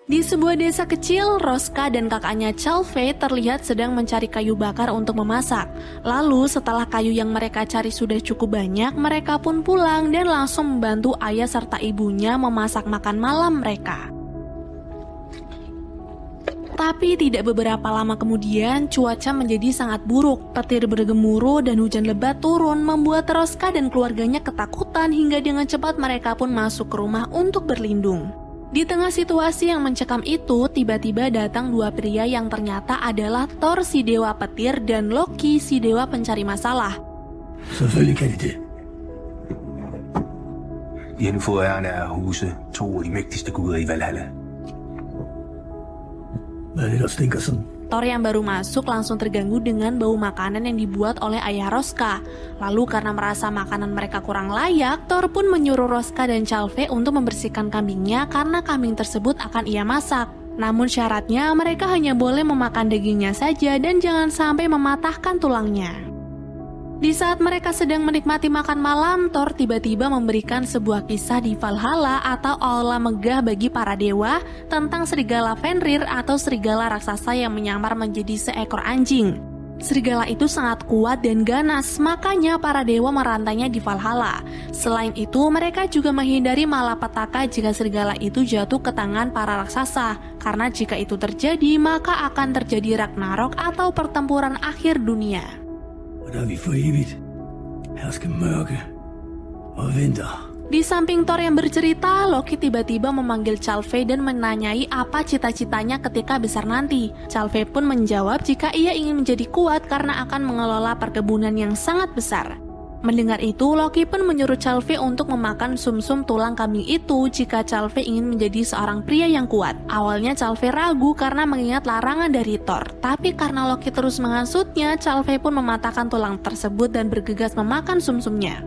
Di sebuah desa kecil, Roska dan kakaknya Chalfe terlihat sedang mencari kayu bakar untuk memasak. Lalu setelah kayu yang mereka cari sudah cukup banyak, mereka pun pulang dan langsung membantu ayah serta ibunya memasak makan malam mereka. Tapi tidak beberapa lama kemudian, cuaca menjadi sangat buruk. Petir bergemuruh dan hujan lebat turun membuat Roska dan keluarganya ketakutan hingga dengan cepat mereka pun masuk ke rumah untuk berlindung. Di tengah situasi yang mencekam itu, tiba-tiba datang dua pria yang ternyata adalah Thor si dewa petir dan Loki si dewa pencari masalah. Selvfølgelig kan de det. I har nu fået æren af at huse to af de mægtigste guder i Valhalla. Hvad er det, der stinker sådan? Thor yang baru masuk langsung terganggu dengan bau makanan yang dibuat oleh ayah Roska. Lalu karena merasa makanan mereka kurang layak, Thor pun menyuruh Roska dan Chalfe untuk membersihkan kambingnya karena kambing tersebut akan ia masak. Namun syaratnya mereka hanya boleh memakan dagingnya saja dan jangan sampai mematahkan tulangnya. Di saat mereka sedang menikmati makan malam, Thor tiba-tiba memberikan sebuah kisah di Valhalla atau aula megah bagi para dewa tentang serigala Fenrir atau serigala raksasa yang menyamar menjadi seekor anjing. Serigala itu sangat kuat dan ganas, makanya para dewa merantainya di Valhalla. Selain itu, mereka juga menghindari malapetaka jika serigala itu jatuh ke tangan para raksasa, karena jika itu terjadi, maka akan terjadi Ragnarok atau pertempuran akhir dunia. Og der vi for evigt herske mørke og vinter. Di samping Thor yang bercerita, Loki tiba-tiba memanggil Chalfe dan menanyai apa cita-citanya ketika besar nanti. Chalfe pun menjawab jika ia ingin menjadi kuat karena akan mengelola perkebunan yang sangat besar. Mendengar itu, Loki pun menyuruh Chalfe untuk memakan sumsum tulang kambing itu jika Chalfe ingin menjadi seorang pria yang kuat. Awalnya Chalfe ragu karena mengingat larangan dari Thor, tapi karena Loki terus menghasutnya, Chalfe pun mematahkan tulang tersebut dan bergegas memakan sumsumnya.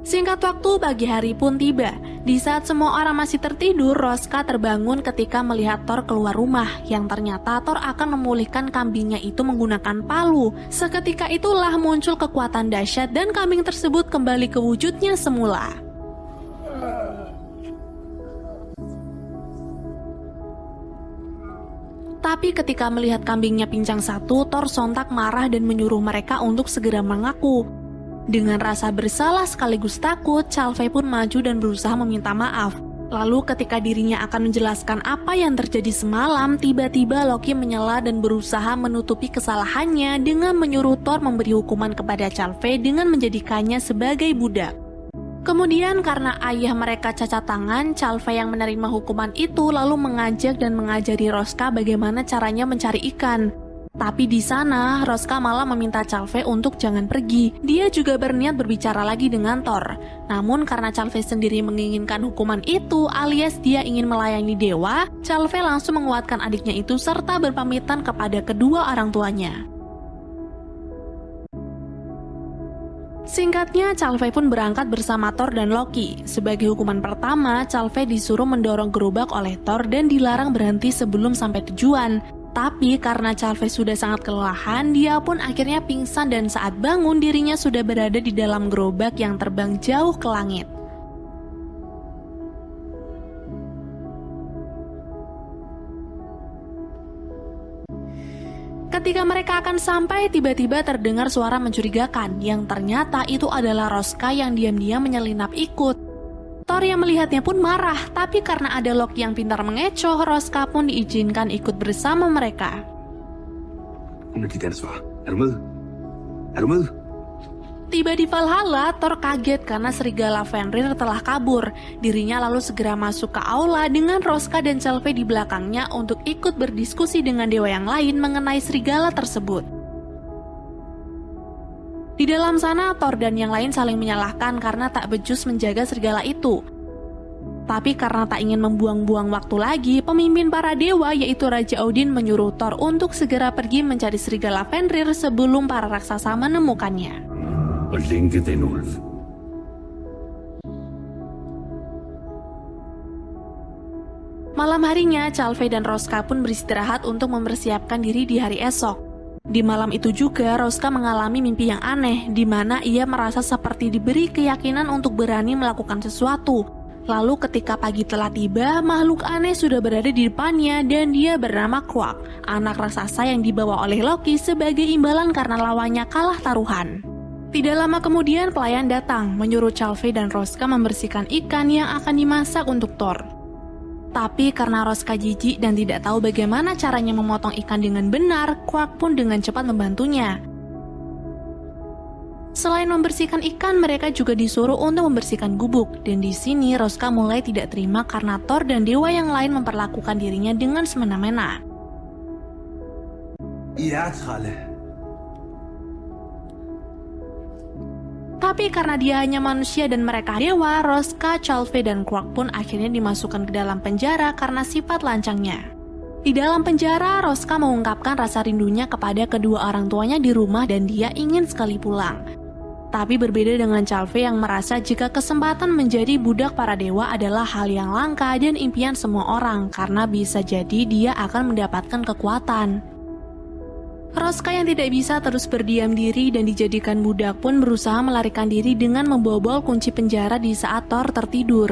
Singkat waktu, pagi hari pun tiba. Di saat semua orang masih tertidur, Roska terbangun ketika melihat Thor keluar rumah, yang ternyata Thor akan memulihkan kambingnya itu menggunakan palu. Seketika itulah muncul kekuatan dahsyat dan kambing tersebut kembali ke wujudnya semula. Tapi ketika melihat kambingnya pincang satu, Thor sontak marah dan menyuruh mereka untuk segera mengaku. Dengan rasa bersalah sekaligus takut, Chalfe pun maju dan berusaha meminta maaf. Lalu ketika dirinya akan menjelaskan apa yang terjadi semalam, tiba-tiba Loki menyela dan berusaha menutupi kesalahannya dengan menyuruh Thor memberi hukuman kepada Chalfe dengan menjadikannya sebagai budak. Kemudian karena ayah mereka cacat tangan, Chalfe yang menerima hukuman itu lalu mengajak dan mengajari Roska bagaimana caranya mencari ikan. Tapi di sana, Roska malah meminta Chalfe untuk jangan pergi. Dia juga berniat berbicara lagi dengan Thor. Namun karena Chalfe sendiri menginginkan hukuman itu alias dia ingin melayani dewa, Chalfe langsung menguatkan adiknya itu serta berpamitan kepada kedua orang tuanya. Singkatnya, Chalfe pun berangkat bersama Thor dan Loki. Sebagai hukuman pertama, Chalfe disuruh mendorong gerobak oleh Thor dan dilarang berhenti sebelum sampai tujuan. Tapi karena Chalfe sudah sangat kelelahan, dia pun akhirnya pingsan dan saat bangun dirinya sudah berada di dalam gerobak yang terbang jauh ke langit. Ketika mereka akan sampai, tiba-tiba terdengar suara mencurigakan, yang ternyata itu adalah Roska yang diam-diam menyelinap ikut. Thor yang melihatnya pun marah, tapi karena ada Loki yang pintar mengecoh, Roska pun diizinkan ikut bersama mereka. Tiba di Valhalla, Thor kaget karena serigala Fenrir telah kabur. Dirinya lalu segera masuk ke aula dengan Roska dan Chalfe di belakangnya untuk ikut berdiskusi dengan dewa yang lain mengenai serigala tersebut. Di dalam sana, Thor dan yang lain saling menyalahkan karena tak becus menjaga serigala itu. Tapi karena tak ingin membuang-buang waktu lagi, pemimpin para dewa yaitu Raja Odin menyuruh Thor untuk segera pergi mencari serigala Fenrir sebelum para raksasa menemukannya. Malam harinya, Chalfe dan Roska pun beristirahat untuk mempersiapkan diri di hari esok. Di malam itu juga, Roska mengalami mimpi yang aneh, di mana ia merasa seperti diberi keyakinan untuk berani melakukan sesuatu. Lalu ketika pagi telah tiba, makhluk aneh sudah berada di depannya dan dia bernama Quark, anak raksasa yang dibawa oleh Loki sebagai imbalan karena lawannya kalah taruhan. Tidak lama kemudian pelayan datang, menyuruh Calvé dan Roska membersihkan ikan yang akan dimasak untuk Thor. Tapi karena Roska jijik dan tidak tahu bagaimana caranya memotong ikan dengan benar, Quark pun dengan cepat membantunya. Selain membersihkan ikan, mereka juga disuruh untuk membersihkan gubuk. Dan di sini Roska mulai tidak terima karena Thor dan dewa yang lain memperlakukan dirinya dengan semena-mena. Ja, Tralle. Tapi karena dia hanya manusia dan mereka dewa, Roska, Calvé, dan Quark pun akhirnya dimasukkan ke dalam penjara karena sifat lancangnya. Di dalam penjara, Roska mengungkapkan rasa rindunya kepada kedua orang tuanya di rumah dan dia ingin sekali pulang. Tapi berbeda dengan Calvé yang merasa jika kesempatan menjadi budak para dewa adalah hal yang langka dan impian semua orang karena bisa jadi dia akan mendapatkan kekuatan. Roska yang tidak bisa terus berdiam diri dan dijadikan budak pun berusaha melarikan diri dengan membobol kunci penjara di saat Thor tertidur.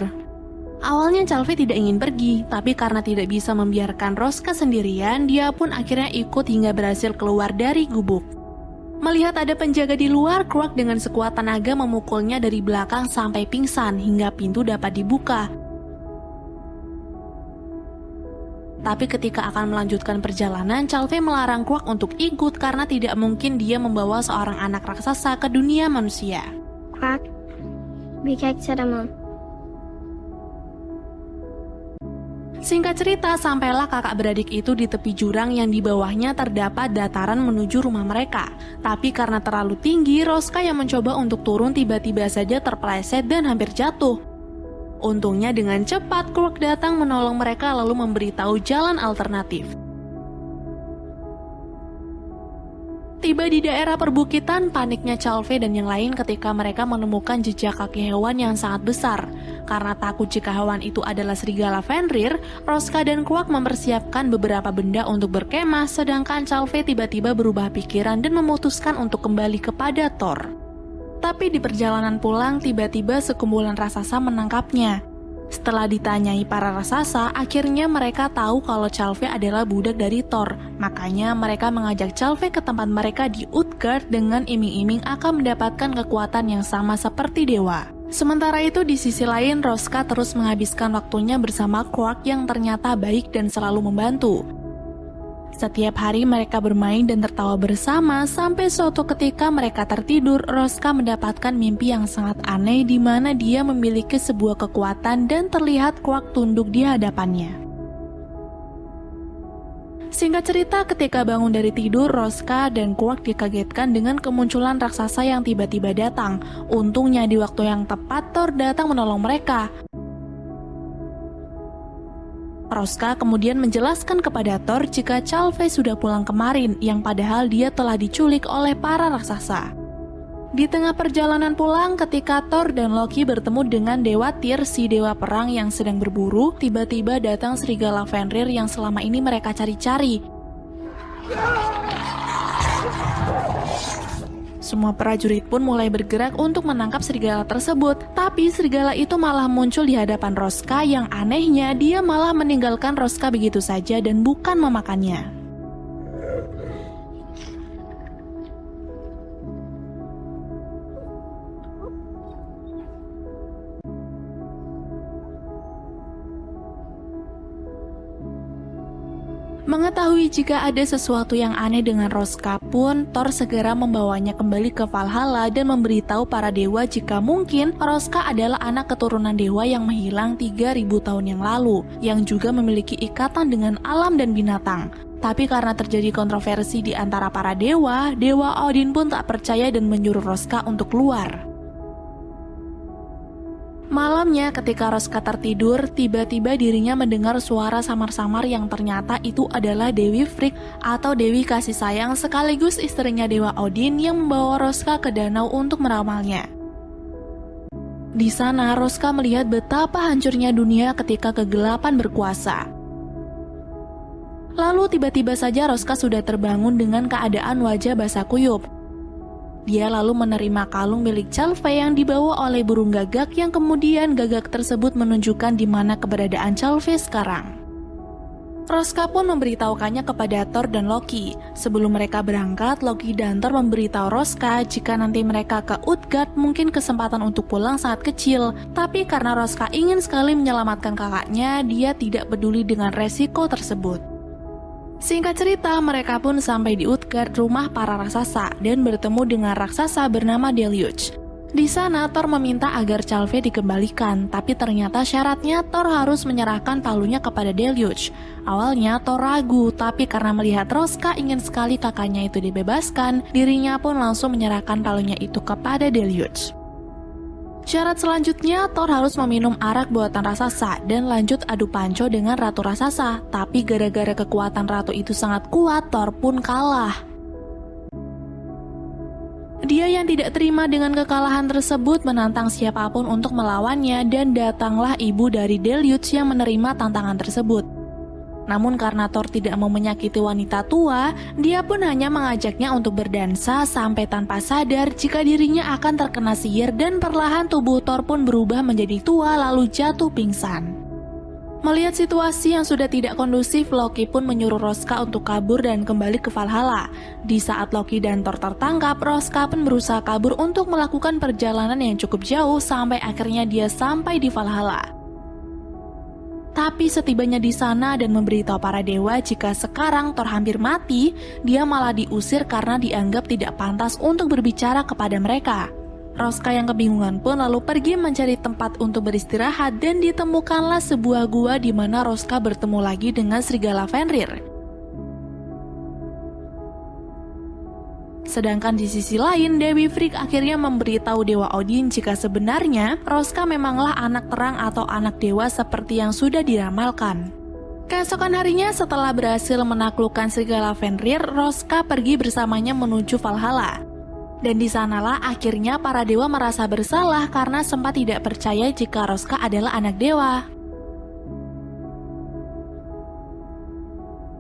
Awalnya Calvé tidak ingin pergi, tapi karena tidak bisa membiarkan Roska sendirian, dia pun akhirnya ikut hingga berhasil keluar dari gubuk. Melihat ada penjaga di luar, Quark dengan sekuat tenaga memukulnya dari belakang sampai pingsan hingga pintu dapat dibuka. Tapi ketika akan melanjutkan perjalanan, Calvé melarang Quark untuk ikut karena tidak mungkin dia membawa seorang anak raksasa ke dunia manusia. Quark, vi kan ikke tage dig med. Singkat cerita, sampailah kakak beradik itu di tepi jurang yang di bawahnya terdapat dataran menuju rumah mereka. Tapi karena terlalu tinggi, Roska yang mencoba untuk turun tiba-tiba saja terpeleset dan hampir jatuh. Untungnya dengan cepat Quark datang menolong mereka lalu memberitahu jalan alternatif. Tiba di daerah perbukitan, paniknya Calvé dan yang lain ketika mereka menemukan jejak kaki hewan yang sangat besar. Karena takut jika hewan itu adalah serigala Fenrir, Roska dan Quark mempersiapkan beberapa benda untuk berkemah, sedangkan Calvé tiba-tiba berubah pikiran dan memutuskan untuk kembali kepada Thor. Tapi di perjalanan pulang, tiba-tiba sekumpulan raksasa menangkapnya. Setelah ditanyai para raksasa, akhirnya mereka tahu kalau Calvé adalah budak dari Thor. Makanya mereka mengajak Calvé ke tempat mereka di Utgard dengan iming-iming akan mendapatkan kekuatan yang sama seperti dewa. Sementara itu di sisi lain, Roska terus menghabiskan waktunya bersama Quark yang ternyata baik dan selalu membantu. Setiap hari mereka bermain dan tertawa bersama sampai suatu ketika mereka tertidur, Roska mendapatkan mimpi yang sangat aneh di mana dia memiliki sebuah kekuatan dan terlihat Quark tunduk di hadapannya. Singkat cerita, ketika bangun dari tidur, Roska dan Quark dikagetkan dengan kemunculan raksasa yang tiba-tiba datang. Untungnya di waktu yang tepat Thor datang menolong mereka. Roska kemudian menjelaskan kepada Thor jika Calvé sudah pulang kemarin, yang padahal dia telah diculik oleh para raksasa. Di tengah perjalanan pulang, ketika Thor dan Loki bertemu dengan Dewa Tyr, si dewa perang yang sedang berburu, tiba-tiba datang serigala Fenrir yang selama ini mereka cari-cari. Semua prajurit pun mulai bergerak untuk menangkap serigala tersebut, tapi serigala itu malah muncul di hadapan Roska yang anehnya dia malah meninggalkan Roska begitu saja dan bukan memakannya. Mengetahui jika ada sesuatu yang aneh dengan Roska pun, Thor segera membawanya kembali ke Valhalla dan memberitahu para dewa jika mungkin Roska adalah anak keturunan dewa yang menghilang 3000 tahun yang lalu, yang juga memiliki ikatan dengan alam dan binatang. Tapi karena terjadi kontroversi di antara para dewa, Dewa Odin pun tak percaya dan menyuruh Roska untuk keluar. Malamnya ketika Roska tertidur, tiba-tiba dirinya mendengar suara samar-samar yang ternyata itu adalah Dewi Frigg atau Dewi Kasih Sayang sekaligus istrinya Dewa Odin yang membawa Roska ke danau untuk meramalnya. Di sana Roska melihat betapa hancurnya dunia ketika kegelapan berkuasa. Lalu tiba-tiba saja Roska sudah terbangun dengan keadaan wajah basah kuyup. Dia lalu menerima kalung milik Calvey yang dibawa oleh burung gagak, yang kemudian gagak tersebut menunjukkan di mana keberadaan Calvey sekarang. Roska pun memberitahukannya kepada Thor dan Loki. Sebelum mereka berangkat, Loki dan Thor memberitahu Roska jika nanti mereka ke Utgard mungkin kesempatan untuk pulang sangat kecil. Tapi karena Roska ingin sekali menyelamatkan kakaknya, dia tidak peduli dengan resiko tersebut. Singkat cerita, mereka pun sampai di Utgard, rumah para raksasa, dan bertemu dengan raksasa bernama Deluge. Di sana, Thor meminta agar Calvey dikembalikan, tapi ternyata syaratnya Thor harus menyerahkan palunya kepada Deluge. Awalnya Thor ragu, tapi karena melihat Roska ingin sekali kakaknya itu dibebaskan, dirinya pun langsung menyerahkan palunya itu kepada Deluge. Syarat selanjutnya, Thor harus meminum arak buatan raksasa dan lanjut adu panco dengan Ratu Raksasa. Tapi gara-gara kekuatan Ratu itu sangat kuat, Thor pun kalah. Dia yang tidak terima dengan kekalahan tersebut menantang siapapun untuk melawannya, dan datanglah ibu dari Deluge yang menerima tantangan tersebut. Namun karena Thor tidak mau menyakiti wanita tua, dia pun hanya mengajaknya untuk berdansa sampai tanpa sadar jika dirinya akan terkena sihir, dan perlahan tubuh Thor pun berubah menjadi tua lalu jatuh pingsan. Melihat situasi yang sudah tidak kondusif, Loki pun menyuruh Roska untuk kabur dan kembali ke Valhalla. Di saat Loki dan Thor tertangkap, Roska pun berusaha kabur untuk melakukan perjalanan yang cukup jauh sampai akhirnya dia sampai di Valhalla. Tapi setibanya di sana dan memberitahu para dewa jika sekarang Thor hampir mati, dia malah diusir karena dianggap tidak pantas untuk berbicara kepada mereka. Roska yang kebingungan pun lalu pergi mencari tempat untuk beristirahat, dan ditemukanlah sebuah gua di mana Roska bertemu lagi dengan serigala Fenrir. Sedangkan di sisi lain, Dewi Frigg akhirnya memberitahu Dewa Odin jika sebenarnya Roska memanglah anak terang atau anak dewa seperti yang sudah diramalkan. Keesokan harinya setelah berhasil menaklukkan serigala Fenrir, Roska pergi bersamanya menuju Valhalla. Dan di sanalah akhirnya para dewa merasa bersalah karena sempat tidak percaya jika Roska adalah anak dewa.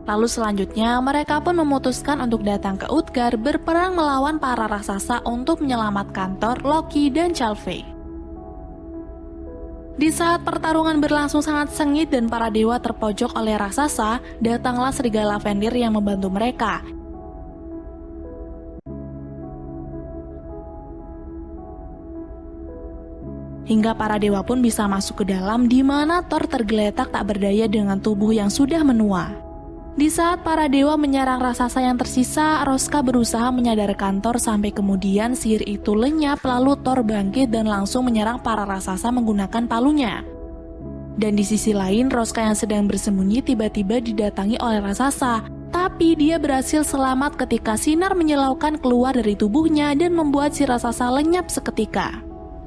Lalu selanjutnya mereka pun memutuskan untuk datang ke Utgard berperang melawan para raksasa untuk menyelamatkan Thor, Loki, dan Calvey. Di saat pertarungan berlangsung sangat sengit dan para dewa terpojok oleh raksasa, datanglah serigala Fenrir yang membantu mereka. Hingga para dewa pun bisa masuk ke dalam, di mana Thor tergeletak tak berdaya dengan tubuh yang sudah menua. Di saat para dewa menyerang raksasa yang tersisa, Roska berusaha menyadarkan Thor sampai kemudian sihir itu lenyap, lalu Thor bangkit dan langsung menyerang para raksasa menggunakan palunya. Dan di sisi lain, Roska yang sedang bersembunyi tiba-tiba didatangi oleh raksasa. Tapi dia berhasil selamat ketika sinar menyilaukan keluar dari tubuhnya dan membuat si raksasa lenyap seketika.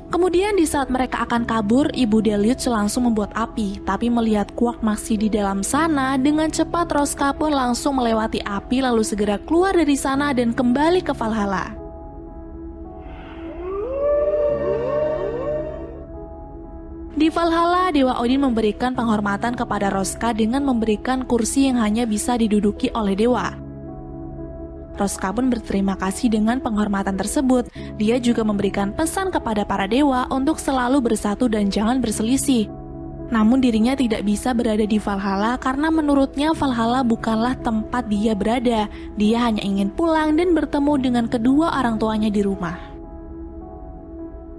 Kemudian di saat mereka akan kabur, ibu Deluge langsung membuat api. Tapi melihat Quark masih di dalam sana, dengan cepat Roska pun langsung melewati api lalu segera keluar dari sana dan kembali ke Valhalla. Di Valhalla, Dewa Odin memberikan penghormatan kepada Roska dengan memberikan kursi yang hanya bisa diduduki oleh dewa. Roska pun berterima kasih dengan penghormatan tersebut. Dia juga memberikan pesan kepada para dewa untuk selalu bersatu dan jangan berselisih. Namun dirinya tidak bisa berada di Valhalla karena menurutnya Valhalla bukanlah tempat dia berada. Dia hanya ingin pulang dan bertemu dengan kedua orang tuanya di rumah.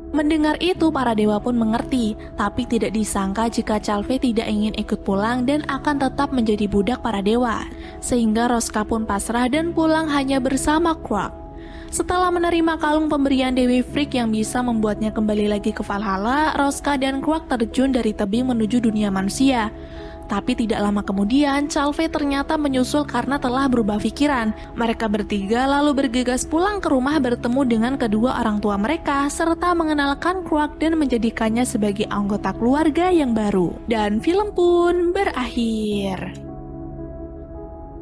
Mendengar itu, para dewa pun mengerti, tapi tidak disangka jika Calvey tidak ingin ikut pulang dan akan tetap menjadi budak para dewa. Sehingga Roska pun pasrah dan pulang hanya bersama Quark. Setelah menerima kalung pemberian Dewi Frigg yang bisa membuatnya kembali lagi ke Valhalla, Roska dan Quark terjun dari tebing menuju dunia manusia. Tapi tidak lama kemudian, Calvey ternyata menyusul karena telah berubah pikiran. Mereka bertiga lalu bergegas pulang ke rumah bertemu dengan kedua orang tua mereka, serta mengenalkan Quark dan menjadikannya sebagai anggota keluarga yang baru. Dan film pun berakhir.